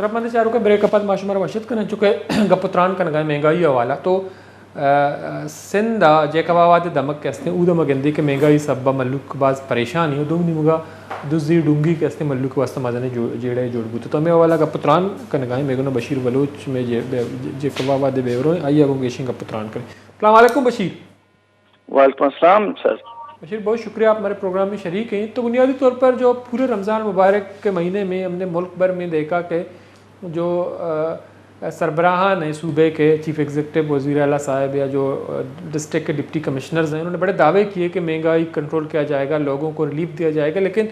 तरफ मंद चारों के ब्रेकअप माशुमार वर्षित करने चुके गपुत्रान का नगा महंगाई हवाला तो सिंध जेकबाबाद दमक के हस्ते ऊदम गंदी के महंगाई सब्बा मल्लुक बाज परेशानी हो दुंग निमुगा दुजी डूंगी के हस्ते मल्लुक वास्ते मजने जेड़े जोड़बूत तो मैं वाला गपुत्रान का नगा मेगुना बशीर बलोच में जेकबाबाद बेवरो आइए गंगेशिंग गपुत्रान करें। अस्सलाम वालेकुम बशीर। वालेकुम अस्सलाम सर। बशीर बहुत शुक्रिया आप हमारे प्रोग्राम में शरीक हैं। तो बुनियादी तौर पर जो पूरे रमज़ान मुबारक के महीने में हमने मुल्क भर में देखा कि जो सरबराहान हैं सूबे के चीफ़ एग्जीक्यूटिव वज़ीर आला साहब या जो डिस्ट्रिक्ट के डिप्टी कमिश्नर्स हैं उन्होंने बड़े दावे किए कि महंगाई कंट्रोल किया जाएगा, लोगों को रिलीफ दिया जाएगा, लेकिन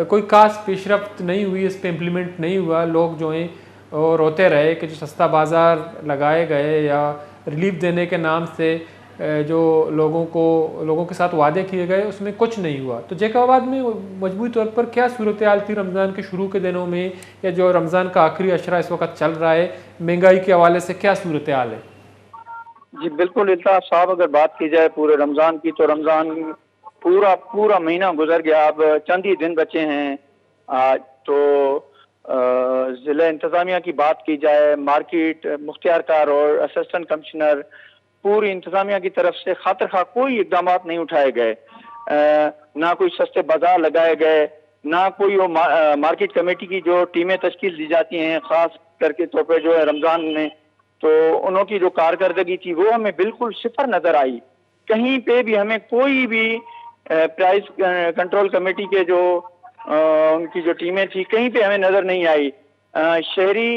कोई खास पेशरफ्त नहीं हुई, इस पर इम्प्लीमेंट नहीं हुआ। लोग जो हैं रोते रहे कि जो सस्ता बाज़ार लगाए गए या रिलीफ देने के नाम से जो लोगों के साथ वादे किए गए उसमें कुछ नहीं हुआ। तो जेकबाबाद में मजबूती तौर पर क्या सूरत हाल थी रमज़ान के शुरू के दिनों में या जो रमज़ान का आखिरी अशरा इस वक्त चल रहा है, महंगाई के हवाले से क्या सूरत हाल है? जी बिल्कुल इल्ताफ़ साहब, अगर बात की जाए पूरे रमज़ान की तो रमज़ान पूरा महीना गुजर गया, अब चंद ही दिन बचे हैं। तो ज़िला इंतज़ामिया की बात की जाए, मार्केट मुख्तियारकार और असिस्टेंट कमिश्नर पूरी इंतजामिया की तरफ से खातिर खा कोई इकदाम नहीं उठाए गए, ना कोई सस्ते बाजार लगाए गए, ना कोई वो मार्केट कमेटी की जो टीमें तश्कील दी जाती हैं खास करके तौर पर जो है रमजान में, तो उनकी जो कारकर्दगी थी वो हमें बिल्कुल सिफर नजर आई। कहीं पे भी हमें कोई भी प्राइस कंट्रोल कमेटी के जो उनकी जो टीमें थी कहीं पे हमें नजर नहीं आई। शहरी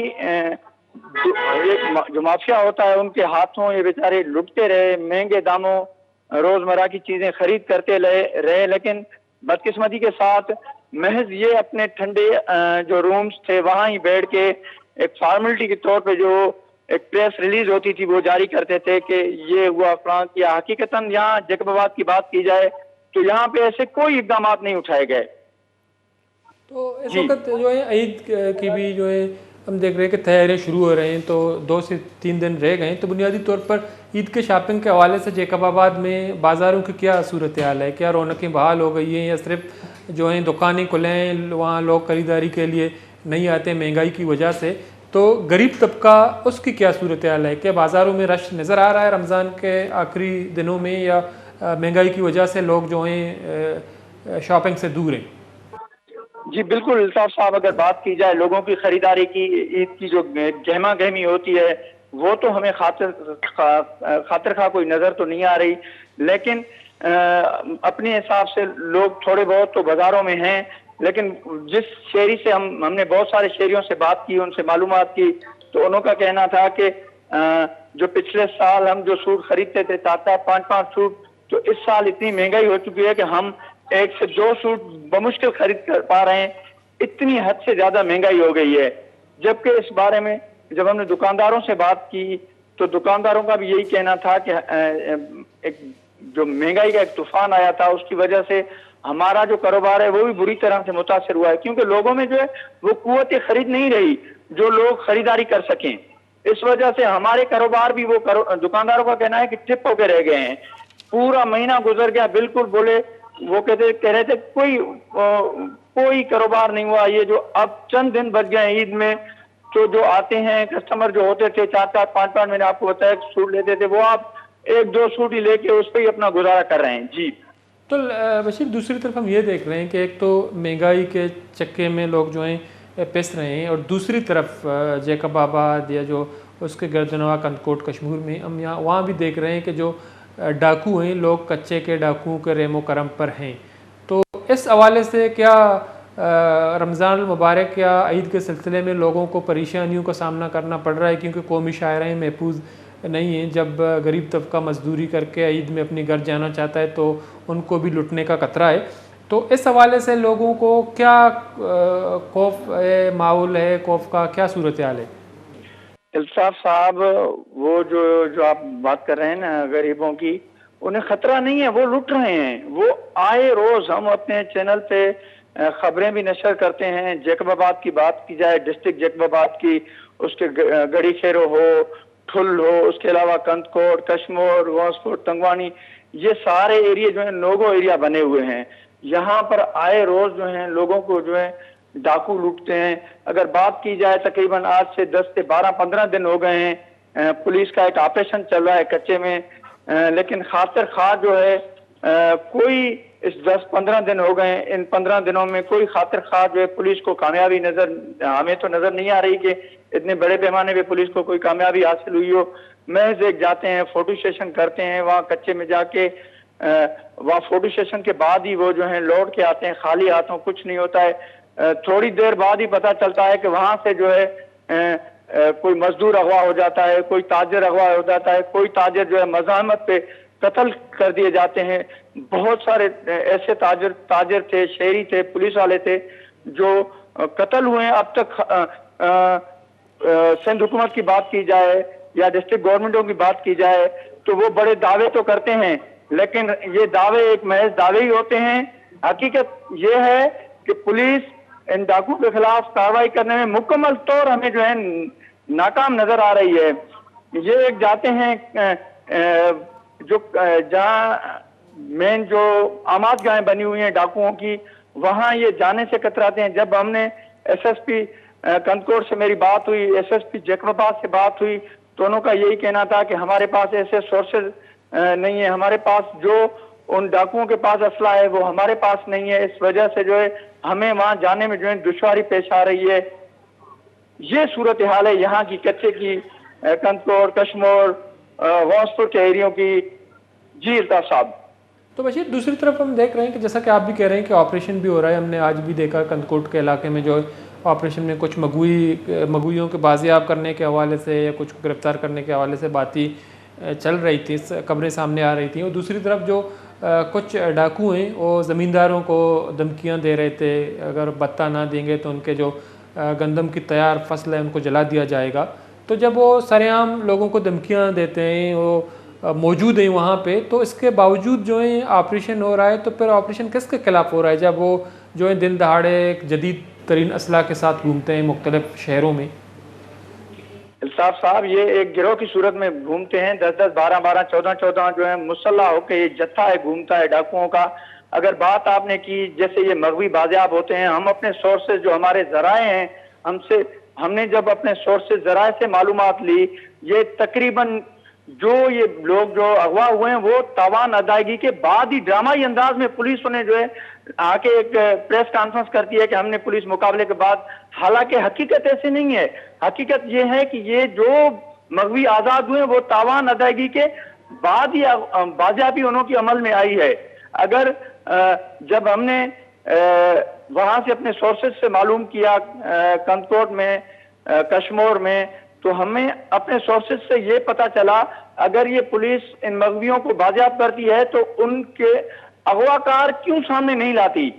जो माफिया होता है उनके हाथों ये बेचारे लुटते रहे, महंगे दामों रोजमर्रा की चीजें खरीद करते रहे, लेकिन बदकिस्मती के साथ महज ये अपने ठंडे जो रूम्स थे वहां ही बैठ के एक फॉर्मेलिटी के तौर पे जो एक प्रेस रिलीज होती थी वो जारी करते थे कि ये हुआ फलां किया। हकीकतन यहाँ जेकबाबाद की बात की जाए तो यहाँ पे ऐसे कोई इकदाम नहीं उठाए गए। तो इस वक्त जो है ईद की भी जो है हम देख रहे हैं कि तैयारियाँ शुरू हो रहे हैं, तो 2 से 3 दिन रह गए। तो बुनियादी तौर पर ईद के शॉपिंग के हवाले से जेकबाबाद में बाज़ारों की क्या सूरत हाल है? क्या रौनकें बहाल हो गई हैं या सिर्फ जो हैं दुकानें खुले हैं, वहाँ लोग ख़रीदारी के लिए नहीं आते महंगाई की वजह से? तो गरीब तबका उसकी क्या सूरत हाल है? क्या बाज़ारों में रश नज़र आ रहा है रमज़ान के आखिरी दिनों में या महंगाई की वजह से लोग जो हैं शॉपिंग से दूर हैं? जी बिल्कुल इल्ताफ़ साहब, अगर बात की जाए लोगों की खरीदारी की, ईद की जो गहमा गहमी होती है वो तो हमें खातिर खा कोई नज़र तो नहीं आ रही, लेकिन अपने हिसाब से लोग थोड़े बहुत तो बाज़ारों में हैं। लेकिन जिस शहरी से हमने बहुत सारे शहरियों से बात की, उनसे मालूमात की, तो उनका कहना था कि जो पिछले साल हम जो सूट खरीदते थे 4-4, 5-5 सूट, तो इस साल इतनी महंगाई हो चुकी है कि हम 1 से 2 सूट बमुश्किल खरीद कर पा रहे हैं, इतनी हद से ज्यादा महंगाई हो गई है। जबकि इस बारे में जब हमने दुकानदारों से बात की तो दुकानदारों का भी यही कहना था कि एक जो महंगाई का एक तूफान आया था उसकी वजह से हमारा जो कारोबार है वो भी बुरी तरह से मुतासर हुआ है, क्योंकि लोगों में जो है वो कुव्वत खरीद नहीं रही जो लोग खरीदारी कर सकें। इस वजह से हमारे कारोबार भी वो दुकानदारों का कहना है कि ठप होकर रह गए हैं। पूरा महीना गुजर गया, बिल्कुल बोले वो कह रहे थे कोई कारोबार नहीं हुआ। ये जो अब चंद दिन बच गए ईद में, तो जो आते हैं कस्टमर जो होते थे 4-4, 5-5, मैंने आपको बताया सूट लेते थे, वो आप 1-2 सूट ही लेके उस पर ही अपना गुजारा कर रहे हैं। जी तो बशीर, दूसरी तरफ हम ये देख रहे हैं कि एक तो महंगाई के चक्के में लोग जो हैं पिस रहे हैं, और दूसरी तरफ जेकबाबाद या जो उसके गर्दनवा कंदकोट कश्मीर में हम यहाँ वहाँ भी देख रहे हैं कि जो डाकू हैं, लोग कच्चे के डाकुओं के रेमो करम पर हैं। तो इस हवाले से क्या रमज़ान मुबारक या ईद के सिलसिले में लोगों को परेशानियों का सामना करना पड़ रहा है, क्योंकि कौमी शायराएँ महफूज नहीं हैं? जब गरीब तबका मजदूरी करके ईद में अपने घर जाना चाहता है तो उनको भी लुटने का खतरा है। तो इस हवाले से लोगों को क्या खौफ है, माहौल है खौफ का, क्या सूरत हाल है? इल्ताफ़ साहब, वो जो आप बात कर रहे हैं ना गरीबों की, उन्हें खतरा नहीं है, वो लुट रहे हैं। वो आए रोज हम अपने चैनल पे खबरें भी नशर करते हैं। जेकबाबाद की बात की जाए, डिस्ट्रिक्ट जेकबाबाद की, उसके गड़ी खेरो हो, ठुल हो, उसके अलावा कंदकोट, कश्मोर, वांसकोट, तंगवानी, ये सारे एरिया जो है नोगो एरिया बने हुए हैं। यहाँ पर आए रोज जो है लोगों को जो है डाकू लूटते हैं। अगर बात की जाए तकरीबन आज से 10 से 12-15 दिन हो गए हैं पुलिस का एक ऑपरेशन चल रहा है कच्चे में, लेकिन खातिर खा जो है कोई इस 10-15 दिन हो गए, इन 15 दिनों में कोई खातिर खा जो है पुलिस को कामयाबी हमें तो नजर नहीं आ रही कि इतने बड़े पैमाने पे पुलिस को कोई कामयाबी हासिल हुई हो। महज एक जाते हैं फोटो सेशन करते हैं वहाँ कच्चे में जाके, वहाँ फोटो सेशन के बाद ही वो जो है लौट के आते हैं खाली हाथों, कुछ नहीं होता है। थोड़ी देर बाद ही पता चलता है कि वहां से जो है कोई मजदूर अगवा हो जाता है, कोई ताजर अगवा हो जाता है, कोई ताजर जो है मज़ाहमत पे कत्ल कर दिए जाते हैं। बहुत सारे ऐसे ताजर थे, शहरी थे, पुलिस वाले थे जो कत्ल हुए हैं। अब तक सिंध हुकूमत की बात की जाए या डिस्ट्रिक्ट गवर्नमेंटों की बात की जाए तो वो बड़े दावे तो करते हैं, लेकिन ये दावे एक महज दावे ही होते हैं। हकीकत ये है कि पुलिस इन डाकू के खिलाफ कार्रवाई करने में मुकम्मल तौर हमें जो है नाकाम नजर आ रही है। ये एक जाते हैं जो जहाँ मेन जो आमादगाहें बनी हुई हैं डाकुओं की, वहां ये जाने से कतराते हैं। जब हमने एसएसपी कंदकोट से मेरी बात हुई, एसएसपी जैकबाबाद से बात हुई, दोनों का यही कहना था कि हमारे पास ऐसे सोर्सेज नहीं है, हमारे पास जो उन डाकुओं के पास असला है वो हमारे पास नहीं है। इस वजह से जो है हमें वहां जाने में जो है दुश्वारी पेश आ रही है। ये सूरत हाल है यहाँ की कच्चे की, कंदकोट, कश्मोर, वासपुर के एरियो की। जी अल्ताफ साहब। तो बशीर, दूसरी तरफ हम देख रहे हैं कि जैसा कि आप भी कह रहे हैं कि ऑपरेशन भी हो रहा है। हमने आज भी देखा कंदकोट के इलाके में जो ऑपरेशन में कुछ मगुइयों के बाजियाब करने के हवाले से या कुछ गिरफ्तार करने के हवाले से बातें चल रही थी, खबरें सामने आ रही थी। और दूसरी तरफ जो कुछ डाकू हैं वो ज़मींदारों को धमकियां दे रहे थे, अगर बत्ता ना देंगे तो उनके जो गंदम की तैयार फसल है उनको जला दिया जाएगा। तो जब वो सरेआम लोगों को धमकियां देते हैं, वो मौजूद हैं वहाँ पे, तो इसके बावजूद जो है ऑपरेशन हो रहा है, तो फिर ऑपरेशन किसके खिलाफ हो रहा है जब वो जो है दिन दहाड़े एक जदीद तरीन असला के साथ घूमते हैं मुख्तलिफ शहरों में? साहब ये एक गिरोह की सूरत में घूमते हैं, 10-10, 12-12, 14-14 जो है मुसल्ला होकर ये जत्था है घूमता है डाकुओं का। अगर बात आपने की जैसे ये मगवी बाजियाब होते हैं, हम अपने सोर्सेज जो हमारे जराए हैं हमने जब अपने सोर्सेज जराए से मालूमात ली, ये तकरीबन जो ये लोग जो अगवा हुए हैं वो तावान अदायगी के बाद ही ड्रामाई अंदाज में पुलिस ने जो है आके एक प्रेस कॉन्फ्रेंस करती है कि हमने पुलिस मुकाबले के बाद, हालांकि हकीकत ऐसे नहीं है। हकीकत ये है कि ये जो मगवी आजाद हुए वो तावान अदायगी के बाद ही बाजियाबी उन्हों की अमल में आई है। अगर जब हमने वहां से अपने सोर्सेज से मालूम किया कंदकोट में, कश्मोर में, तो हमें अपने सोर्सेज से ये पता चला अगर ये पुलिस इन मगवियों को बाजियाब करती है तो उनके अगवाकार क्यों सामने नहीं लाती।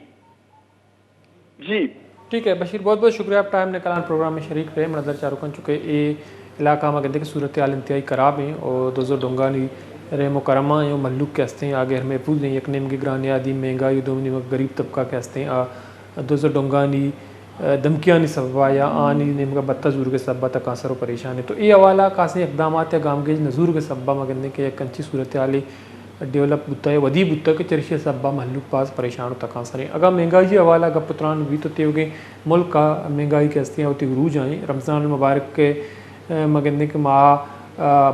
जी ठीक है बशीर, बहुत बहुत शुक्रिया आप टाइम निकाला प्रोग्राम में शरीक रहे। नज़र चारुकन चुके ये इलाका में कहते कि सूरत हाल इंतहाई खराब हैं और दोजो डोंगानी रे मुकरमा हैं मल्लुक के हस्ते हैं आगे हमें महफूज हैं एक नेम की ग्रानी आदि महंगाई दोमनी गरीब तबका के हस्ते हैं दोजो डोंगानी धमकियाँ नहीं सबा या आनी नेम का बत्ता जूर के सबा तक कासर परेशान है। तो ये हवाला कासे इकदाम या गामगेज नजूर के सबा मगने के एक कंची सूरत हाल डेवलप बुता है वदी बुता के चरशे सबा महलूक पास परेशान होता कांसर है। अगर महंगाई जी हवाला अगर पुत्रान भी तो तेगे मुल्क का महंगाई के हस्तियाँ होती रूज आएँ रमज़ान मुबारक के मगने के माह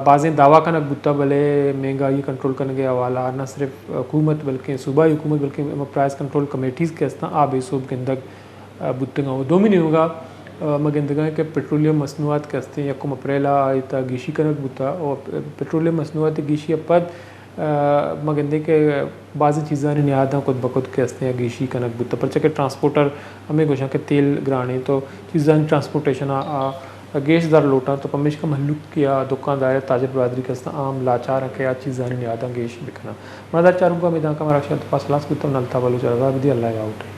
बाज़ें दावा कनक बुता भले महंगाई कंट्रोल करने के हवाला न सिर्फ हुकूमत बल्कि सूबाई हुकूमत बल्कि प्राइस कंट्रोल कमेटीज़ के हस्ता आब सूब के अंदर बुतगा दो महीने होगा मगंदगा के पेट्रोलियम मसनूआत के हस्ते यकम अप्रैला आयता गीशी कनक बुता और पेट्रोलियम मसनूआत गीशी पद मगंदे के बाज़ चीज़ां नियादा खुद बखुद के हस्ते हैं गीशी कनक बुता पर चके ट्रांसपोर्टर हमें गोशा के तेल ग्राने तो चीज़ां ट्रांसपोर्टेशन गेश दर लोटा तो पमिश का महलूक किया दुकानदार ताजर बरदरी के आम लाचार के आ चीज़ां नियादा गेश बिकना मदर चारूगा मिदा का मराशा तो पास क्लास कुत्ता नलता वालों चला भी अल्लाह आउट